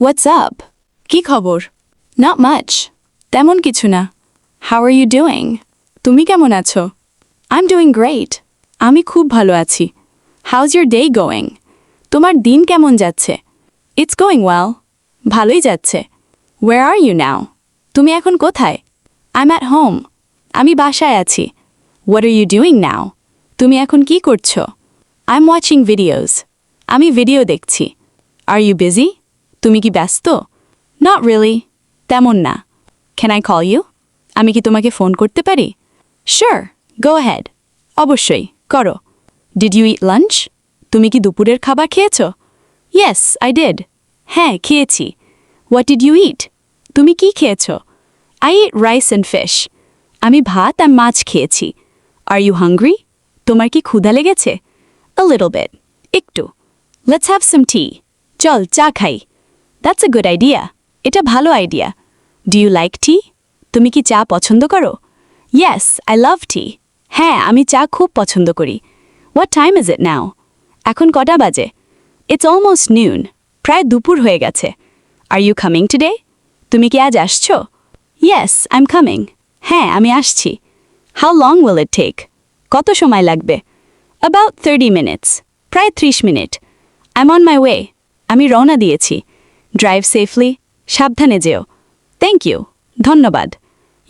What's up? কি খবর? Not much. তেমন কিছু না. How are you doing? তুমি কেমন আছো? I'm doing great. আমি খুব ভালো আছি. How's your day going? তোমার দিন কেমন যাচ্ছে? It's going well. ভালোই যাচ্ছে. Where are you now? তুমি এখন কোথায়? I'm at home. আমি বাসায় আছি. What are you doing now? তুমি এখন কি করছো? I'm watching videos. আমি ভিডিও দেখছি. Are you busy? তুমি কি ব্যস্ত? Not really. তেমন না. Can I call you? আমি কি তোমাকে ফোন করতে পারি? Sure. Go ahead. অবশ্যই, করো. Did you eat lunch? তুমি কি দুপুরের খাবার খেয়েছো? Yes, I did. হ্যাঁ, খেয়েছি. What did you eat? তুমি কি খেয়েছো? I ate rice and fish. আমি ভাত আর মাছ খেয়েছি. Are you hungry? তোমার কি ক্ষুধা লেগেছে? A little bit. একটু. Let's have some tea. চল, চা খাই. That's a good idea. এটা ভালো idea. Do you like tea? তুমি কি চা পছন্দ করো? Yes, I love tea. হ্যাঁ, আমি চা খুব পছন্দ করি. What time is it now? এখন কটা বাজে? It's almost noon. প্রায় দুপুর হয়ে গেছে. Are you coming today? তুমি কি আজ আসছো? Yes, I'm coming. হ্যাঁ, আমি আসছি. How long will it take? কত সময় লাগবে? About 30 minutes. প্রায় 30 minute. I'm on my way. আমি রওনা দিয়েছি. Drive safely. সাবধানে যেও. Thank you. ধন্যবাদ.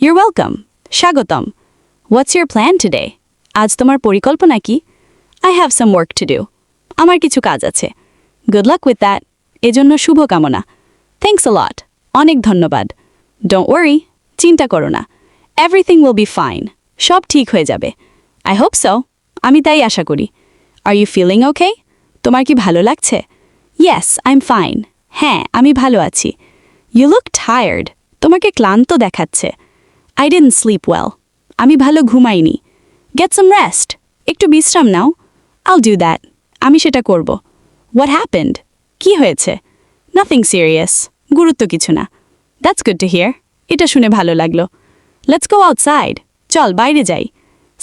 You're welcome. স্বাগতম. What's your plan today? আজ তোমার পরিকল্পনা কি? I have some work to do. আমার কিছু কাজ আছে. Good luck with that. এজন্য শুভকামনা. Thanks a lot. অনেক ধন্যবাদ. Don't worry. চিন্তা করো না. Everything will be fine. সব ঠিক হয়ে যাবে. I hope so. আমি তাই আশা করি. Are you feeling okay? তোমার কি ভালো লাগছে? Yes, I'm fine. হ্যাঁ, আমি ভালো আছি. You look tired. তোমাকে ক্লান্ত দেখাচ্ছে. I didn't sleep well. আমি ভালো ঘুমাইনি. Get some rest. একটু বিশ্রাম নাও. I'll do that. আমি সেটা করব. What happened? কি হয়েছে? Nothing serious. গুরুত্ব কিছু না. That's good to hear. এটা শুনে ভালো লাগলো. Let's go outside. চল, বাইরে যাই.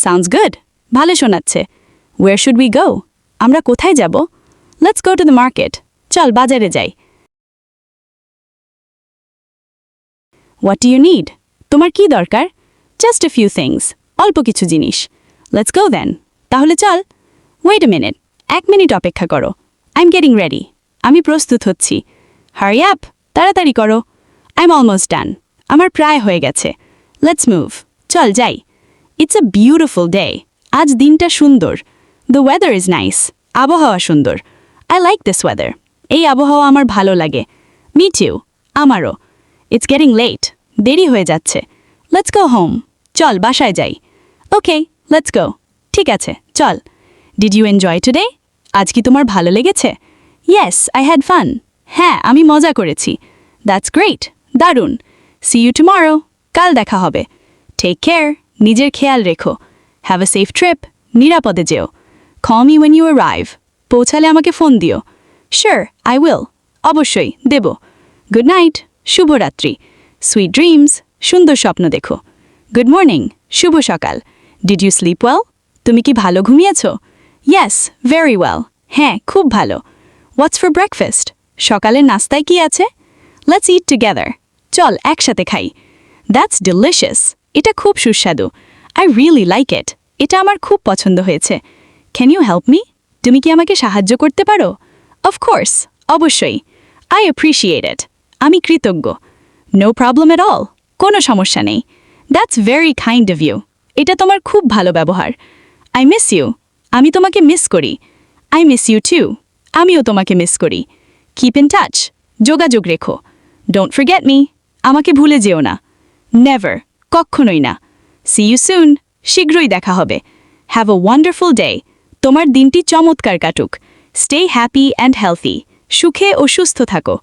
Sounds good. ভালো শোনাচ্ছে. Where should we go? আমরা কোথায় যাব? Let's go to the market. চল, বাজারে যাই. What do you need? তোমার কি দরকার? Just a few things. অল্প কিছু জিনিস. Let's go then. তাহলে চল. Wait a minute. 1 মিনিট অপেক্ষা করো. I'm getting ready. আমি প্রস্তুত হচ্ছি. Hurry up. তাড়াতাড়ি করো. I'm almost done. আমার প্রায় হয়ে গেছে. Let's move. চল যাই. It's a beautiful day. আজ দিনটা সুন্দর. The weather is nice. আবহাওয়া সুন্দর. I like this weather. এই আবহাওয়া আমার ভালো লাগে. Me too. আমারও. It's getting late. দেরি হয়ে যাচ্ছে. Let's go home. চল, বাসায় যাই. Okay, let's go. ঠিক আছে, চল. Did you enjoy today? আজ কি তোমার ভালো লেগেছে? Yes, I had fun. হ্যাঁ, আমি মজা করেছি. That's great. দারুণ. See you tomorrow. কাল দেখা হবে. Take care. নিজের খেয়াল রেখো. Have a safe trip. নিরাপদে যেও. Call me when you arrive. পৌঁছালে আমাকে ফোন দিও. Sure, I will. অবশ্যই, দেব. Good night. শুভরাত্রি. Sweet dreams. সুন্দর স্বপ্ন দেখো. Good morning. শুভ সকাল. Did you sleep well? তুমি কি ভালো ঘুমিয়েছো? Yes, very well. হ্যাঁ, খুব ভালো. What's for breakfast? সকালের নাস্তায় কি আছে? Let's eat together. চল, একসাথে খাই. That's delicious. এটা খুব সুস্বাদু. I really like it. এটা আমার খুব পছন্দ হয়েছে. Can you help me? তুমি কি আমাকে সাহায্য করতে পারো? Of course. অবশ্যই. I appreciate it. আমি কৃতজ্ঞ. No problem at all. কোনো সমস্যা নেই. That's very kind of you. এটা তোমার খুব ভালো ব্যবহার. I miss you. আমি তোমাকে মিস করি. I miss you too. আমিও তোমাকে মিস করি. Keep in touch. যোগাযোগ রেখো. Don't forget me. আমাকে ভুলে যেও না. Never. কখনোই না. See you soon. শীঘ্রই দেখা হবে. Have a wonderful day. তোমার দিনটি চমৎকার কাটুক. Stay happy and healthy. সুখে ও সুস্থ থাকো.